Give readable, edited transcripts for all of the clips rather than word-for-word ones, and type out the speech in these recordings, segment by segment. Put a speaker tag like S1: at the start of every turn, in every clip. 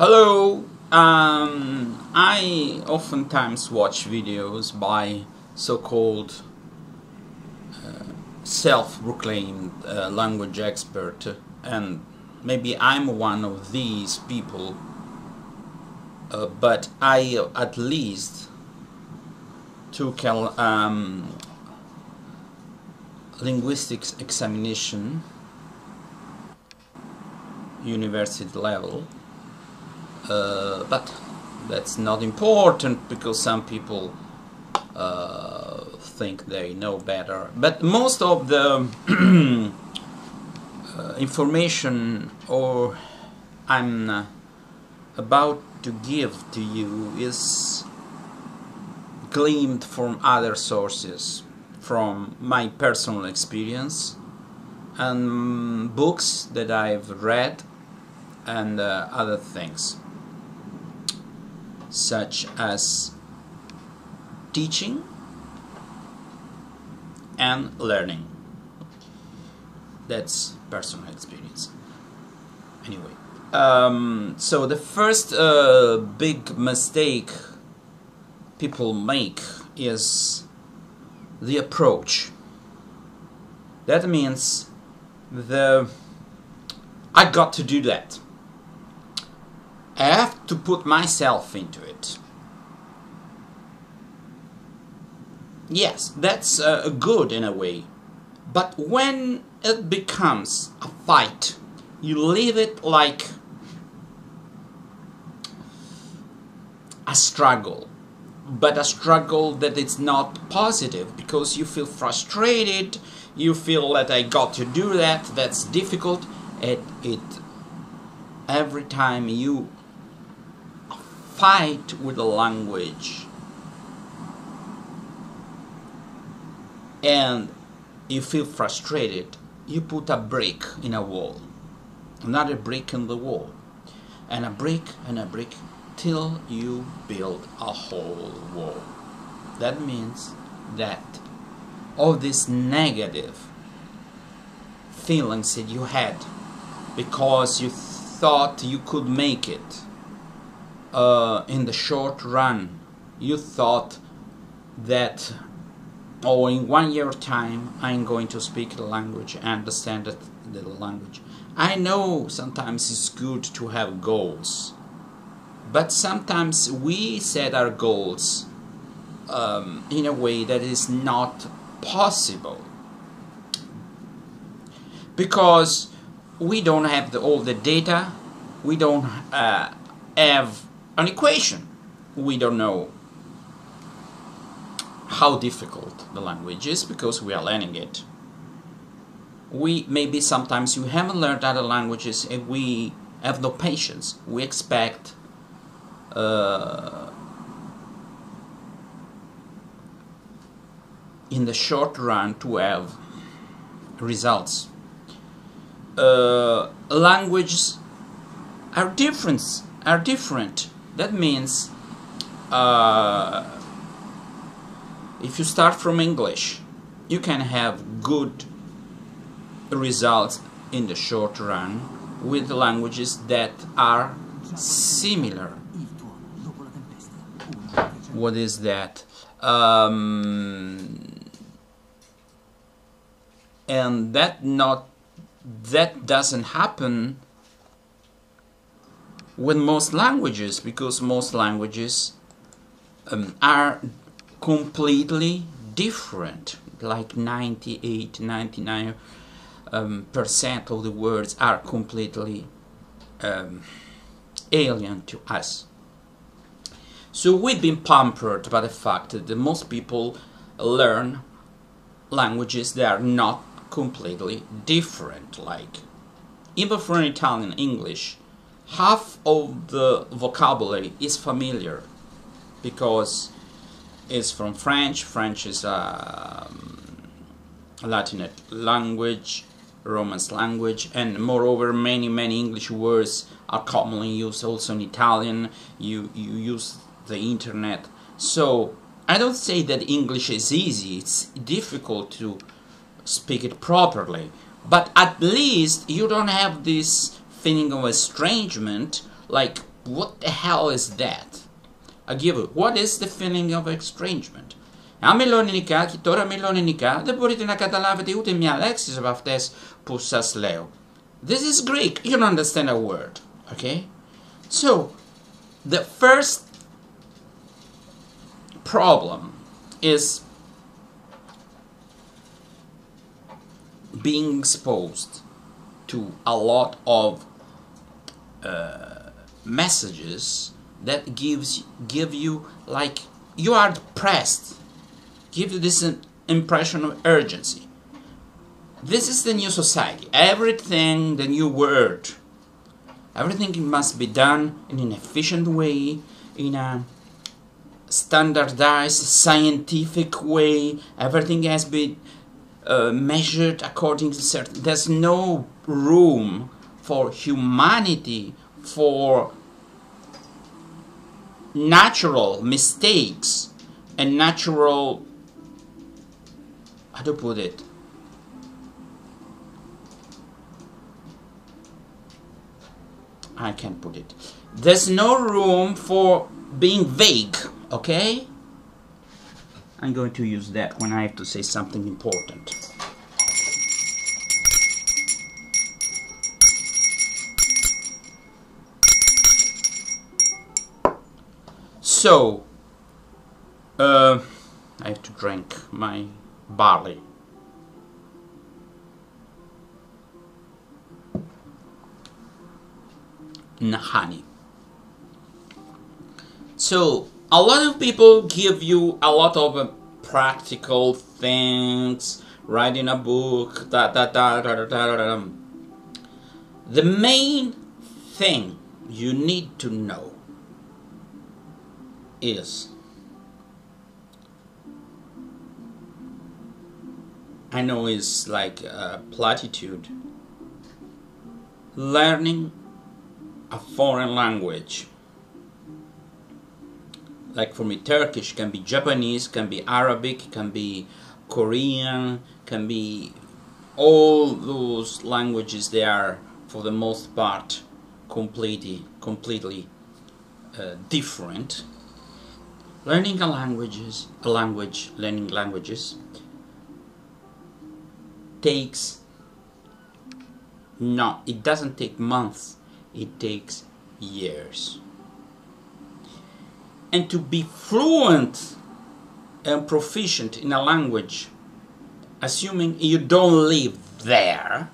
S1: Hello. I oftentimes watch videos by so-called self-proclaimed language expert, and maybe I'm one of these people, but I at least took a linguistics examination, university level. But that's not important because some people think they know better. But most of the information or I'm about to give to you is gleaned from other sources, from my personal experience and books that I've read and other things, such as teaching and learning. That's personal experience. Anyway, so the first big mistake people make is the approach. That means I got to do that. I have to put myself into it. Yes, that's good in a way. But when it becomes a fight, you leave it like a struggle. But a struggle that is not positive, because you feel frustrated, you feel that I got to do that, that's difficult. Every time you fight with the language and you feel frustrated, you put a brick in a wall, another brick in the wall, and a brick till you build a whole wall. That means that all these negative feelings that you had because you thought you could make it in the short run, you thought that in 1 year time I'm going to speak the language, understand the language. I know sometimes it's good to have goals, but sometimes we set our goals in a way that is not possible, because we don't have all the data, we don't have an equation, we don't know how difficult the language is because we are learning it. Maybe sometimes you haven't learned other languages and we have no patience. We expect in the short run to have results. Languages are different. That means if you start from English, you can have good results in the short run with languages that are similar. What is that? And that doesn't happen with most languages, because most languages are completely different. Like 99% of the words are completely alien to us. So we've been pampered by the fact that most people learn languages that are not completely different. Like, even for an Italian English, half of the vocabulary is familiar because it's from French. French is a Latin language, Romance language, and moreover many English words are commonly used also in Italian. You use the internet. So I don't say that English is easy, it's difficult to speak it properly, but at least you don't have this feeling of estrangement like what the hell is that? I give it. What is the feeling of estrangement? A milioni një ka, kitora milioni një ka, dhe burit në katalave të ute mja Alexis of aftes pusas leo. This is Greek. You don't understand a word. Okay? So, the first problem is being exposed to a lot of messages that give you like you are depressed, give you this impression of urgency. This is the new society. Everything, the new world, everything must be done in an efficient way, in a standardized scientific way. Everything has been measured according to certain. There's no room for humanity, for natural mistakes and natural, how to put it, I can't put it. There's no room for being vague, okay? I'm going to use that when I have to say something important. So, I have to drink my barley. And honey. So, a lot of people give you a lot of practical things, writing a book, The main thing you need to know is, I know it's like a platitude, learning a foreign language. Like for me, Turkish can be Japanese, can be Arabic, can be Korean, can be all those languages. They are, for the most part, completely different. Learning learning languages takes, no, it doesn't take months, it takes years. And to be fluent and proficient in a language, assuming you don't live there,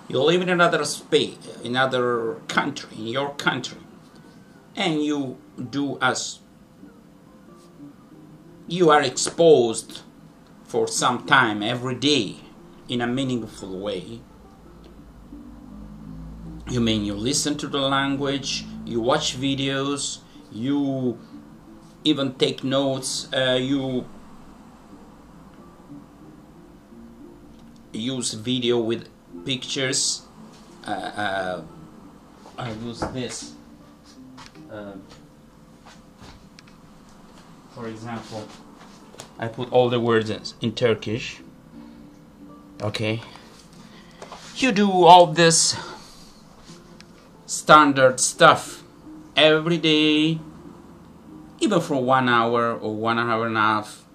S1: you live in another space, another country, in your country, and you do as you are exposed for some time every day in a meaningful way. You mean you listen to the language, you watch videos, you even take notes, you use video with pictures. I use this. For example, I put all the words in Turkish. Okay. You do all this standard stuff every day, even for 1 hour or 1 hour and a half.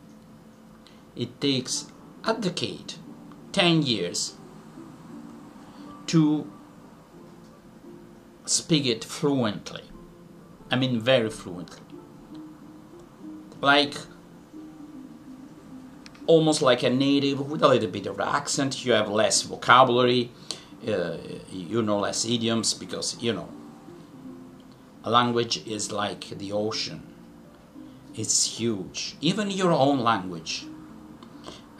S1: It takes a decade, 10 years to speak it fluently. I mean very fluently. Like almost like a native with a little bit of accent. You have less vocabulary, you know less idioms, because you know a language is like the ocean. It's huge. Even your own language.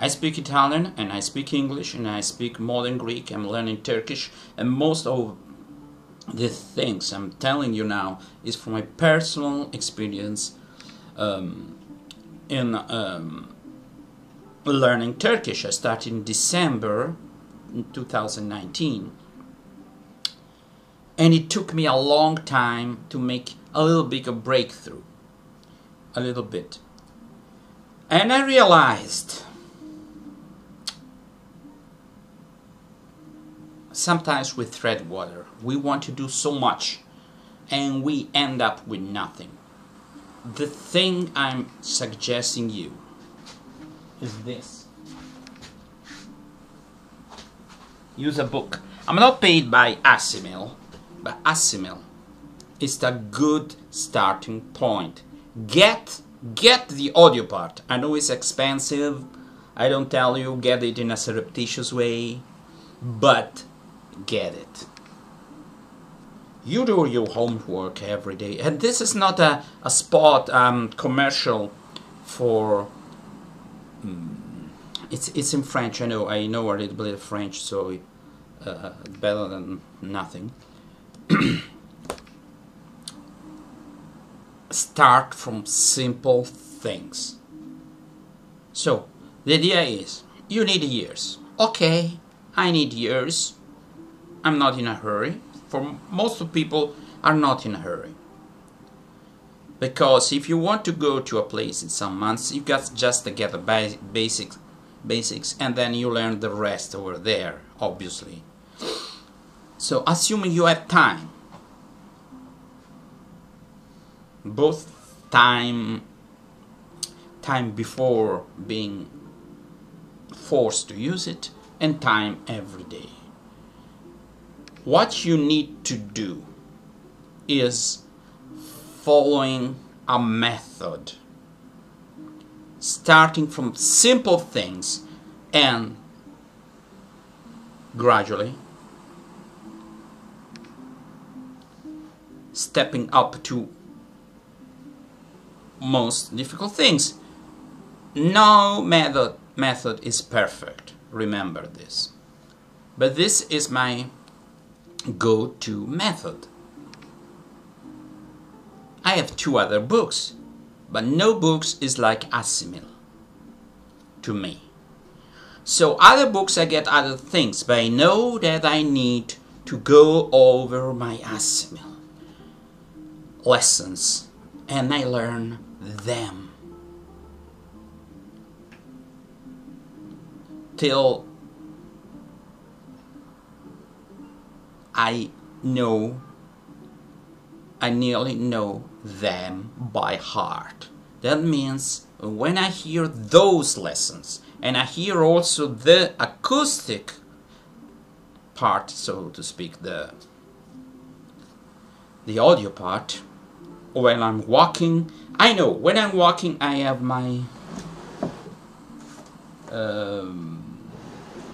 S1: I speak Italian and I speak English and I speak modern Greek. I'm learning Turkish, and most of the things I'm telling you now is from my personal experience in learning Turkish. I started in December in 2019, and it took me a long time to make a little bit of breakthrough, a little bit. And I realized sometimes we tread water. We want to do so much and we end up with nothing. The thing I'm suggesting you is this. Use a book. I'm not paid by Assimil, but Assimil is a good starting point. Get the audio part. I know it's expensive. I don't tell you get it in a surreptitious way, but get it. You do your homework every day, and this is not a spot commercial for. It's in French. I know a little bit of French, so better than nothing. Start from simple things. So the idea is you need years. Okay, I need years. I'm not in a hurry. For most of people are not in a hurry. Because if you want to go to a place in some months, you got just to get the basics, and then you learn the rest over there, obviously. So assuming you have time, both time before being forced to use it and time every day. What you need to do is following a method, starting from simple things and gradually stepping up to most difficult things. No method is perfect, remember this. But this is my go-to method. I have 2 other books, but no books is like Assimil to me. So other books I get other things, but I know that I need to go over my Assimil lessons and I learn them till I nearly know them by heart. That means when I hear those lessons and I hear also the acoustic part, so to speak, the audio part, when I'm walking, I know when I'm walking I have my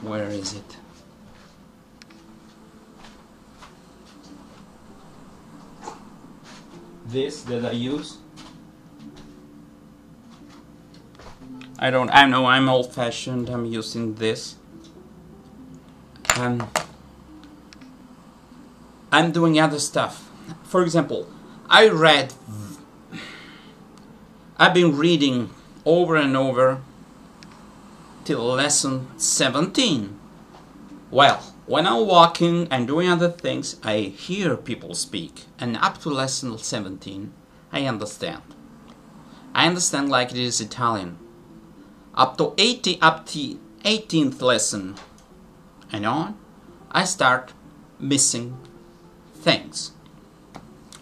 S1: where is it? This that I use. I know I'm old-fashioned. I'm using this. I'm doing other stuff. For example, I've been reading over and over till lesson 17. Well, when I'm walking and doing other things, I hear people speak, and up to lesson 17, I understand. I understand like it is Italian. Up to 18th lesson and on, I start missing things.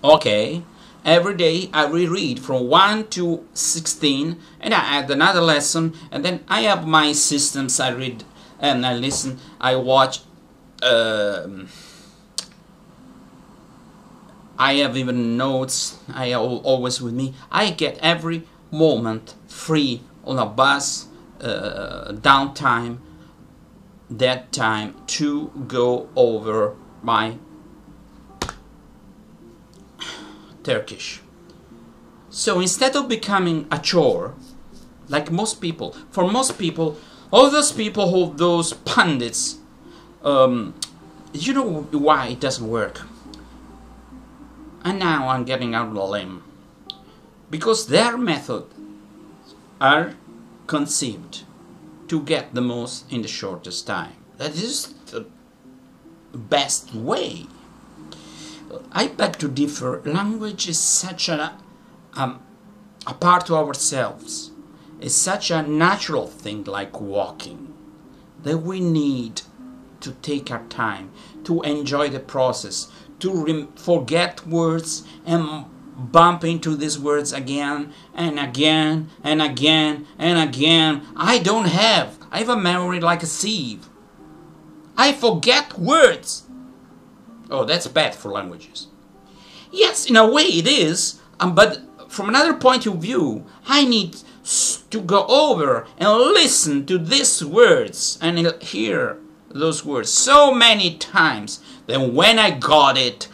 S1: Okay, every day I reread from 1 to 16, and I add another lesson, and then I have my systems. I read and I listen. I watch. I have even notes. I have always with me. I get every moment free on a bus, downtime, that time to go over my Turkish. So instead of becoming a chore, like most people, for most people, all those people who those pundits, you know why it doesn't work. And now I'm getting out of the limb. Because their methods are conceived to get the most in the shortest time. That is the best way. I beg to differ. Language is such a part of ourselves. It's such a natural thing like walking that we need to take our time to enjoy the process, to forget words and bump into these words again and again and again and again. I don't have. I have a memory like a sieve. I forget words. Oh, that's bad for languages. Yes, in a way it is, but from another point of view, I need to go over and listen to these words and hear those words so many times that when I got it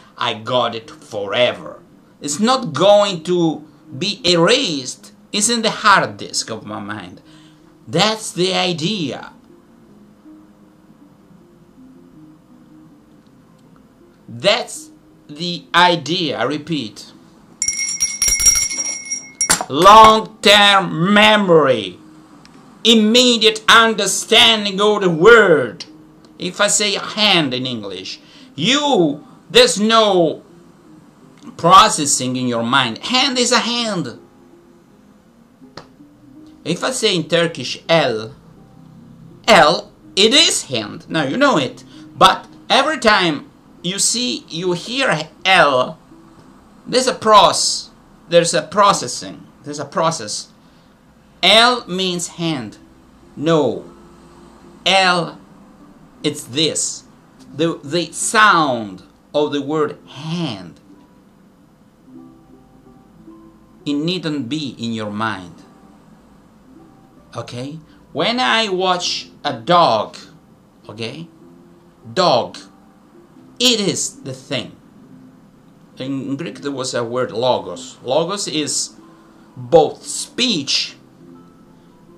S1: forever. It's not going to be erased. It's in the hard disk of my mind. That's the idea. That's the idea, I repeat. Long-term memory. Immediate understanding of the word. If I say hand in English, there's no processing in your mind. Hand is a hand. If I say in Turkish el, it is hand. Now you know it. But every time you hear el, there's a processing. There's a process. El means hand. No. El, it's this. The sound of the word hand. It needn't be in your mind. Okay? When I watch a dog, okay? Dog. It is the thing. In Greek there was a word logos. Logos is both speech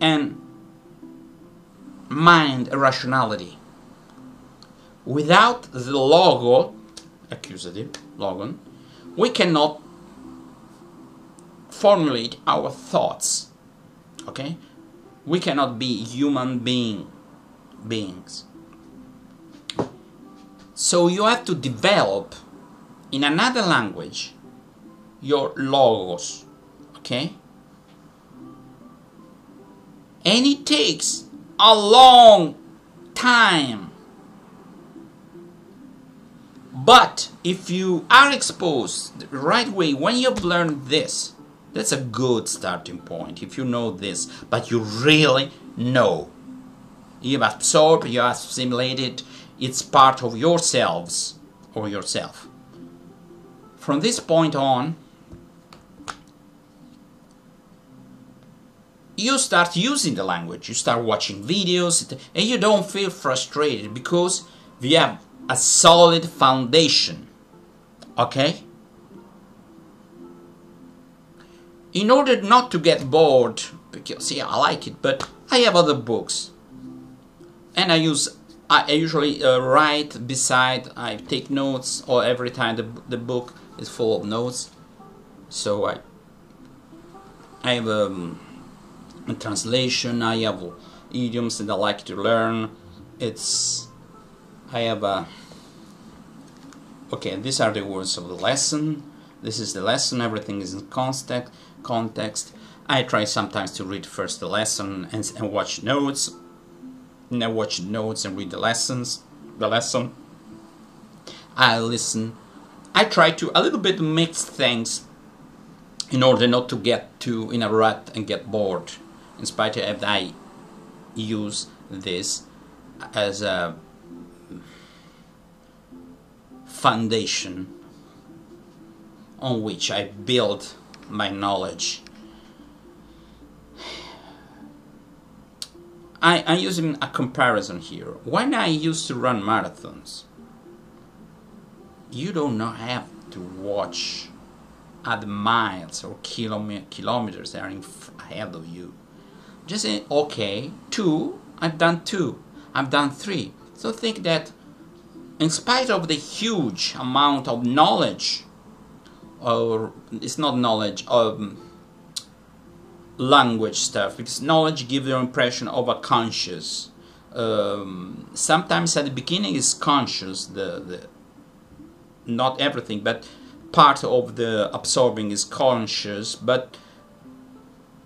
S1: and mind rationality. Without the logo, accusative, logon, we cannot formulate our thoughts. Okay? We cannot be human beings. So you have to develop in another language your logos. Okay? And it takes a long time. But if you are exposed the right way, when you've learned this, that's a good starting point. If you know this, but you really know. You've absorbed, you have assimilated, it's part of yourselves or yourself. From this point on, you start using the language, you start watching videos, and you don't feel frustrated because you have a solid foundation. Okay? In order not to get bored, because yeah, I like it, but I have other books, and I usually write beside. I take notes, or every time the book is full of notes. So I have a translation. I have idioms that I like to learn. I have a. Okay, these are the words of the lesson. This is the lesson. Everything is in context. I try sometimes to read first the lesson and watch notes. And I watch notes and read the lesson. I listen. I try to a little bit mix things in order not to get too in a rut and get bored. In spite of that, I use this as a foundation on which I build my knowledge. I'm using a comparison here. When I used to run marathons, you do not have to watch at the miles or kilometers that are ahead of you. Just say, okay, 2, I've done 2, I've done 3. So think that in spite of the huge amount of knowledge, or it's not knowledge, language stuff, because knowledge gives you an impression of a conscious. Sometimes at the beginning is conscious, the not everything, but part of the absorbing is conscious, but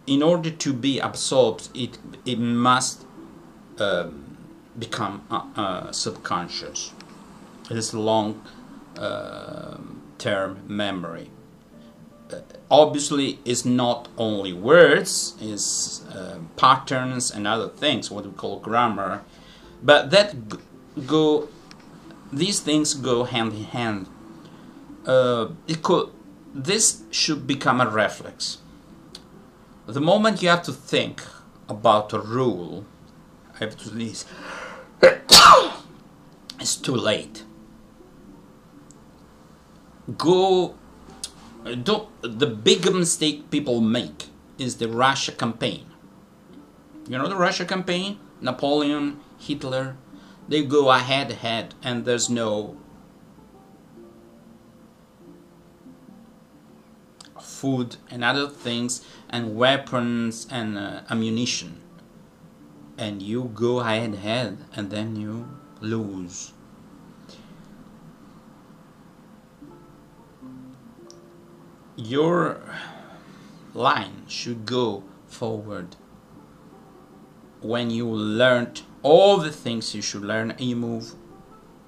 S1: in order to be absorbed, it must become subconscious. It is a long term memory. Obviously, it's not only words, it's patterns and other things, what we call grammar, but these things go hand in hand. This should become a reflex. The moment you have to think about a rule, I have to do this. It's too late. The big mistake people make is the Russia campaign. You know the Russia campaign? Napoleon, Hitler, they go ahead, and there's no food and other things and weapons and ammunition, and you go ahead and then you lose. Your line should go forward when you learned all the things you should learn, and you move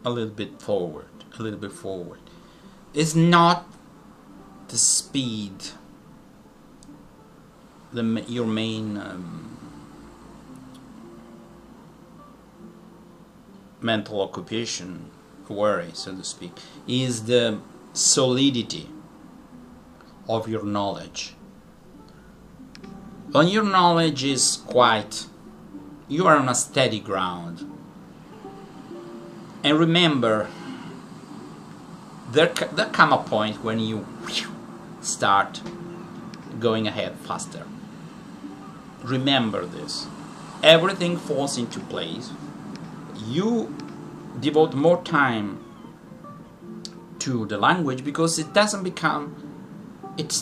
S1: a little bit forward, It's not the speed, your main mental occupation, worry, so to speak, is the solidity of your knowledge. When your knowledge is you are on a steady ground. And remember, there come a point when you start going ahead faster. Remember this. Everything falls into place. You devote more time to the language because it's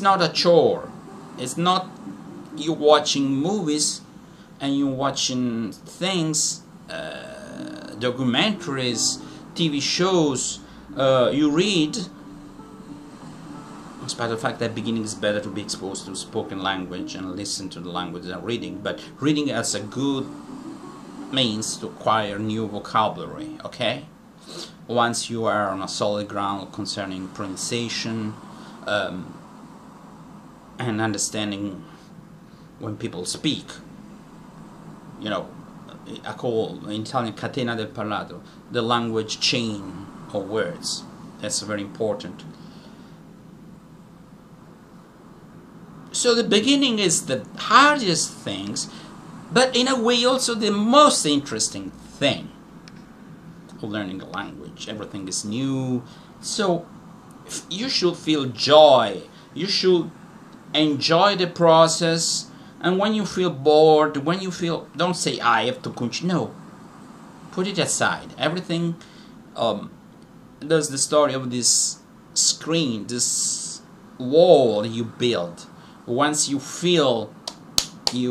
S1: not a chore. It's not you watching movies and you watching things, documentaries, TV shows, you read. In spite of the fact that beginning is better to be exposed to spoken language and listen to the language than reading, but reading as a good means to acquire new vocabulary, okay? Once you are on a solid ground concerning pronunciation, and understanding when people speak, you know, I call in Italian catena del parlato, the language chain of words. That's very important. So the beginning is the hardest things, but in a way also the most interesting thing of learning a language. Everything is new, so you should feel joy. You should enjoy the process, and when you feel bored, don't say I have to continue. No, put it aside. Everything. There's the story of this screen, this wall you build. Once you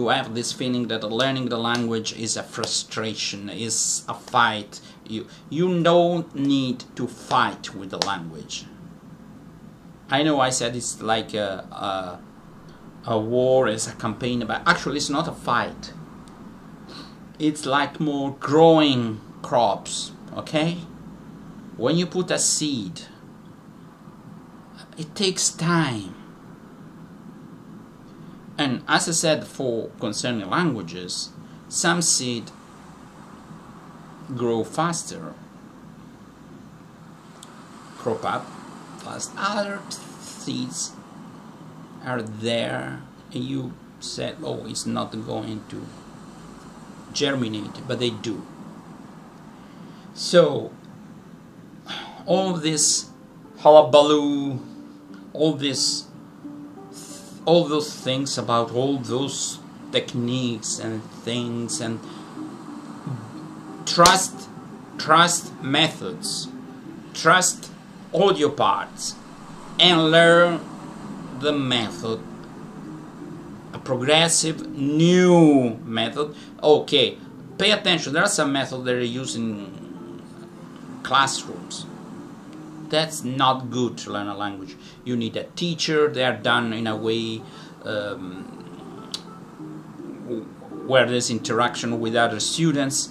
S1: have this feeling that learning the language is a frustration, is a fight. You don't need to fight with the language. I know I said it's like a war, is a campaign, but actually it's not a fight. It's like more growing crops, okay? When you put a seed, it takes time. And as I said, for concerning languages, some seed grow faster, crop up fast. Other seeds are there, and you said, oh, it's not going to germinate, but they do. So all this hullabaloo, all those things about all those techniques and things, and trust methods, trust audio parts, and learn the method, a progressive new method. Okay, pay attention, there are some methods that are used in classrooms. That's not good to learn a language. You need a teacher. They are done in a way where there's interaction with other students.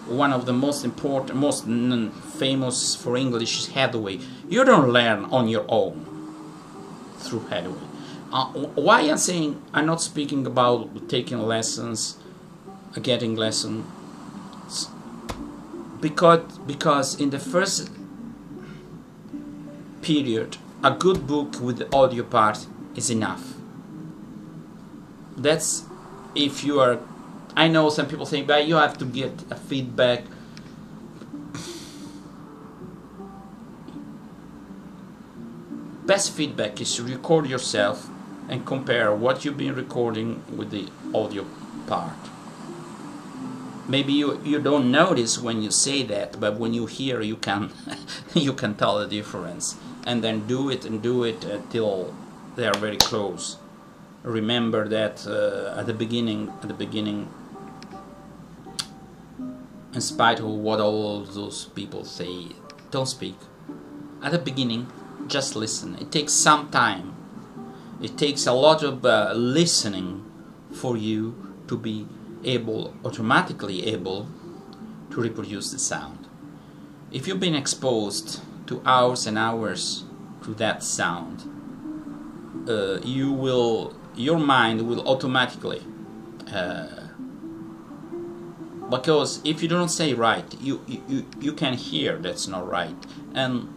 S1: one of the most important, most famous for English is Hathaway. You don't learn on your own through Hathaway. Why I'm saying I'm not speaking about taking lessons, getting lessons, because in the first period, a good book with the audio part is enough. That's if you are. I know some people say, but you have to get a feedback. Best feedback is to record yourself and compare what you've been recording with the audio part. Maybe you don't notice when you say that, but when you hear, you can you can tell the difference. And then do it until they are very close. Remember that at the beginning, in spite of what all those people say, don't speak. At the beginning, just listen. It takes some time. It takes a lot of listening for you to be automatically able to reproduce the sound. If you've been exposed to hours and hours to that sound, your mind will automatically, because if you don't say right, you can hear that's not right, and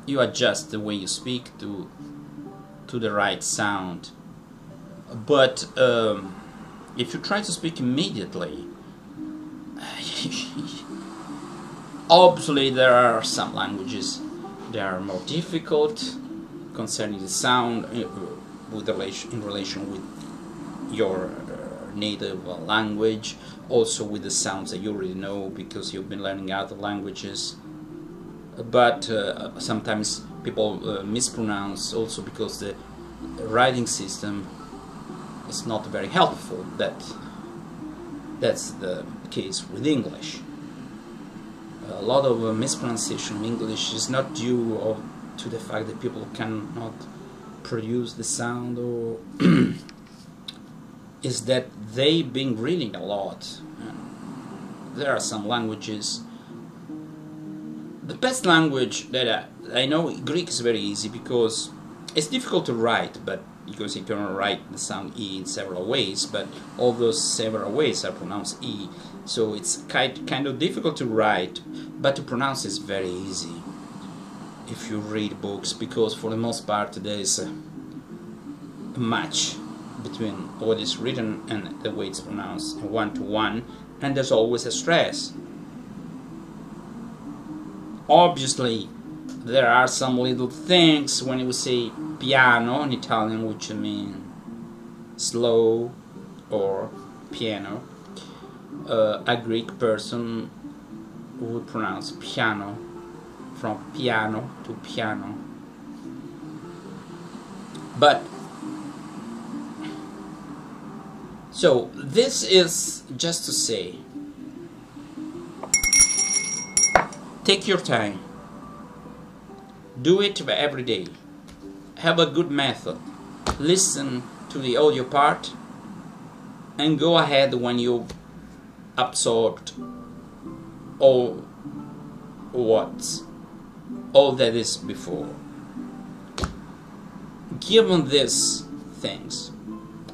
S1: you adjust the way you speak to the right sound. But if you try to speak immediately, obviously there are some languages that are more difficult concerning the sound in relation with your native language, also with the sounds that you already know because you've been learning other languages. But sometimes people mispronounce also because the writing system is not very helpful. That's the case with English. A lot of mispronunciation in English is not due to the fact that people cannot produce the sound, or is that they've been reading a lot. And there are some languages. The best language that I know, Greek is very easy because it's difficult to write, but because you can write the sound E in several ways, but all those several ways are pronounced E, so it's kind of difficult to write, but to pronounce is very easy if you read books, because for the most part there is a match between what is written and the way it's pronounced, one-to-one, and there's always a stress. Obviously, there are some little things when you say piano in Italian, which means slow or piano. A Greek person would pronounce piano, from piano to piano. But so this is just to say, take your time. Do it every day. Have a good method. Listen to the audio part and go ahead when you've absorbed all that is before. Given these things,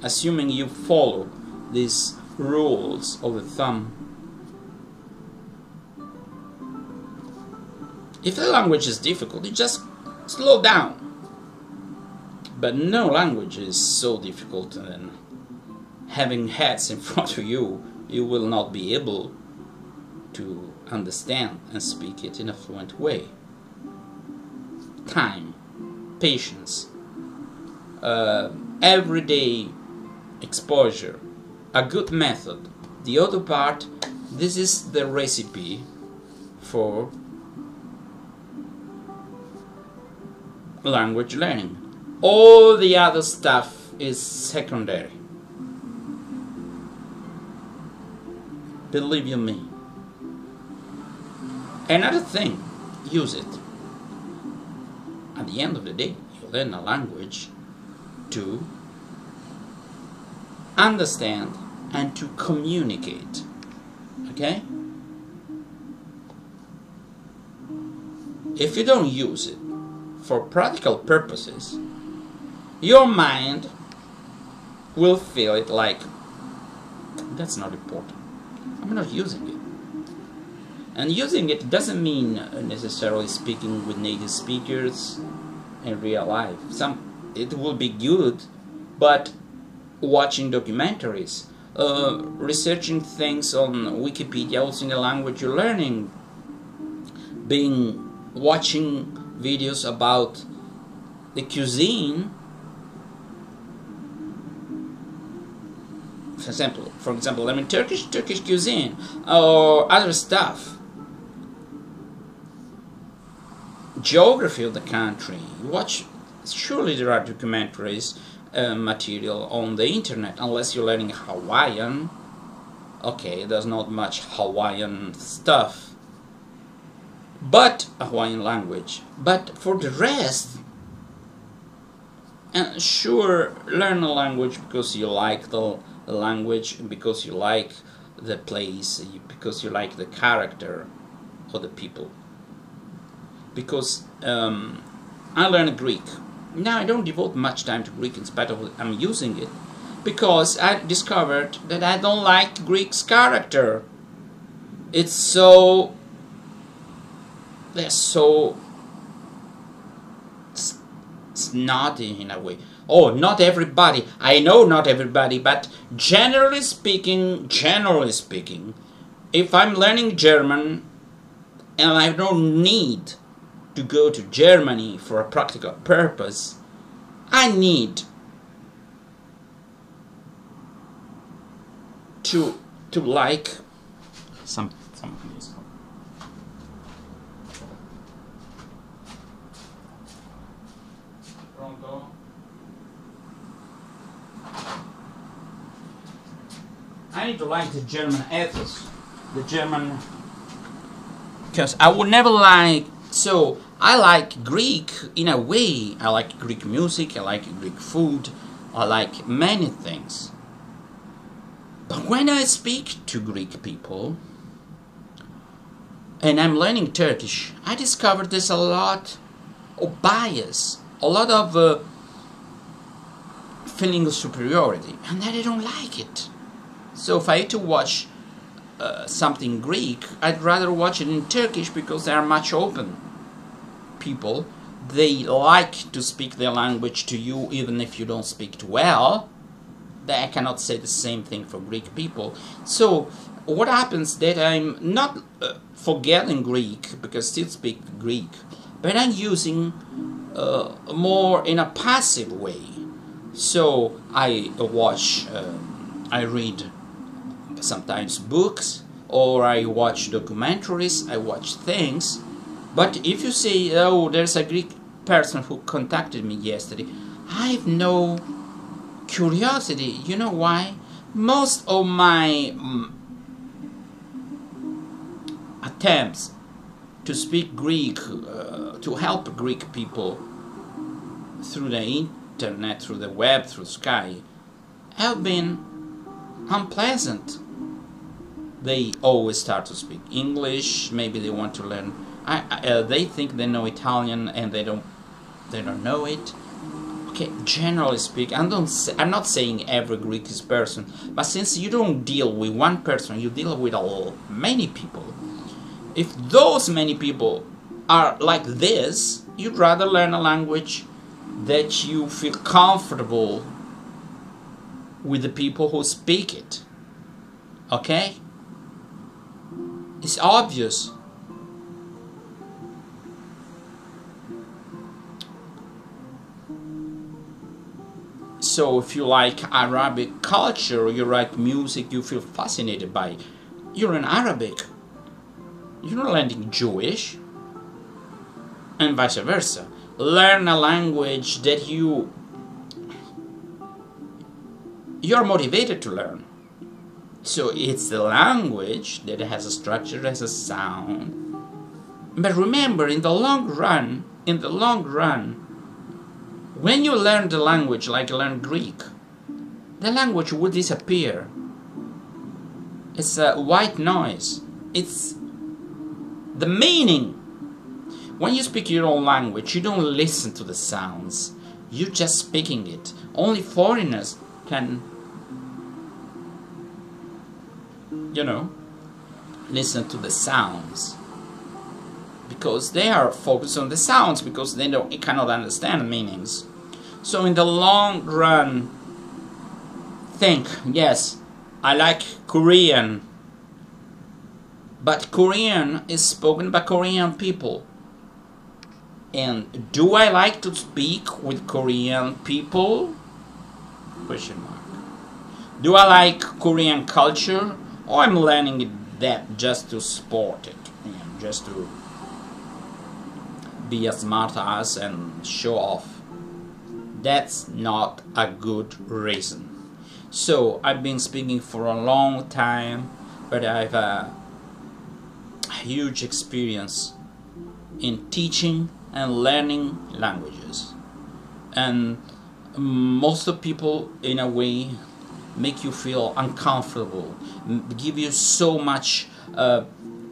S1: assuming you follow these rules of the thumb, if the language is difficult, you just slow down. But no language is so difficult, and having heads in front of you, you will not be able to understand and speak it in a fluent way. Time, patience, everyday exposure, a good method. The other part, this is the recipe for language learning. All the other stuff is secondary. Believe you me. Another thing, use it. At the end of the day, you learn a language to understand and to communicate. Okay? If you don't use it for practical purposes, your mind will feel it like, that's not important. I'm not using it. And using it doesn't mean necessarily speaking with native speakers in real life. It will be good, but watching documentaries, researching things on Wikipedia, also in the language you're learning, watching videos about the cuisine. For example, I mean Turkish cuisine or other stuff. Geography of the country. Surely there are documentaries material on the internet, unless you're learning Hawaiian. Okay, there's not much Hawaiian stuff, but a Hawaiian language. But for the rest, and sure, learn a language because you like the language, because you like the place, because you like the character of the people. Because I learned Greek. Now I don't devote much time to Greek in spite of I'm using it, because I discovered that I don't like Greek's character. They're so snotty in a way. Oh, not everybody. I know not everybody, but generally speaking, if I'm learning German and I don't need to go to Germany for a practical purpose, I need to like some of these. Pronto? I need to like the German ethos, the German, because I would never like. So I like Greek in a way. I like Greek music, I like Greek food, I like many things. But when I speak to Greek people, and I'm learning Turkish, I discovered there's a lot of bias, a lot of feeling of superiority, and that I don't like it. So if I had to watch something Greek, I'd rather watch it in Turkish, because they are much open people. They like to speak their language to you even if you don't speak it well. I cannot say the same thing for Greek people. So what happens that I'm not forgetting Greek, because I still speak Greek, but I'm using more in a passive way. So I watch, I read sometimes books, or I watch documentaries, I watch things. But if you say, oh, there's a Greek person who contacted me yesterday, I have no curiosity. You know why? Most of my attempts to speak Greek, to help Greek people through the internet, through the web, through Sky, have been unpleasant. They always start to speak English. Maybe they want to learn. They think they know Italian and they don't know it. Okay, generally speaking, I'm not saying every Greek is person, but since you don't deal with one person, you deal with many people. If those many people are like this, you'd rather learn a language that you feel comfortable with the people who speak it. Okay? It's obvious. So if you like Arabic culture, you like music, you feel fascinated by it, you learn Arabic. You're not learning Jewish, and vice versa. Learn a language that you're motivated to learn. So it's the language that has a structure, has a sound. But remember, in the long run, when you learn the language, like you learn Greek, the language will disappear. It's a white noise. It's the meaning. When you speak your own language, you don't listen to the sounds. You're just speaking it. Only foreigners can, listen to the sounds. Because they are focused on the sounds, because they cannot understand meanings. So in the long run, think, yes, I like Korean, but Korean is spoken by Korean people. And do I like to speak with Korean people? Question mark. Do I like Korean culture? Or I'm learning that just to sport it, just to be a smart ass and show off. That's not a good reason. So I've been speaking for a long time, but I have a huge experience in teaching and learning languages, and most of people in a way make you feel uncomfortable, give you so much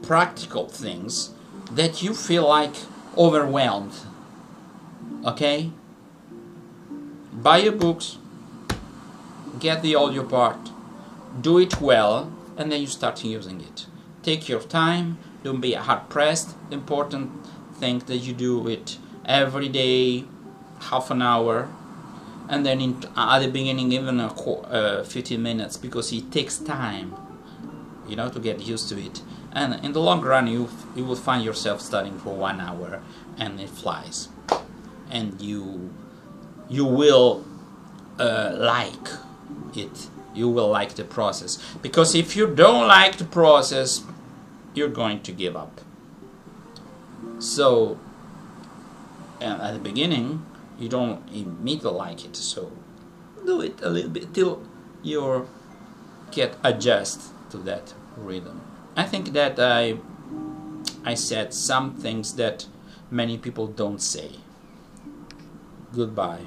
S1: practical things that you feel like overwhelmed. Okay, buy your books, get the audio part, do it well, and then you start using it. Take your time, don't be hard pressed. The important thing that you do it every day, half an hour, and then at the beginning even 15 minutes, because it takes time, to get used to it. And in the long run, you will find yourself studying for 1 hour, and it flies, and you will like it. You will like the process, because if you don't like the process, you're going to give up. So, and at the beginning, you don't immediately like it. So, do it a little bit till you get adjust to that rhythm. I think that I said some things that many people don't say. Goodbye.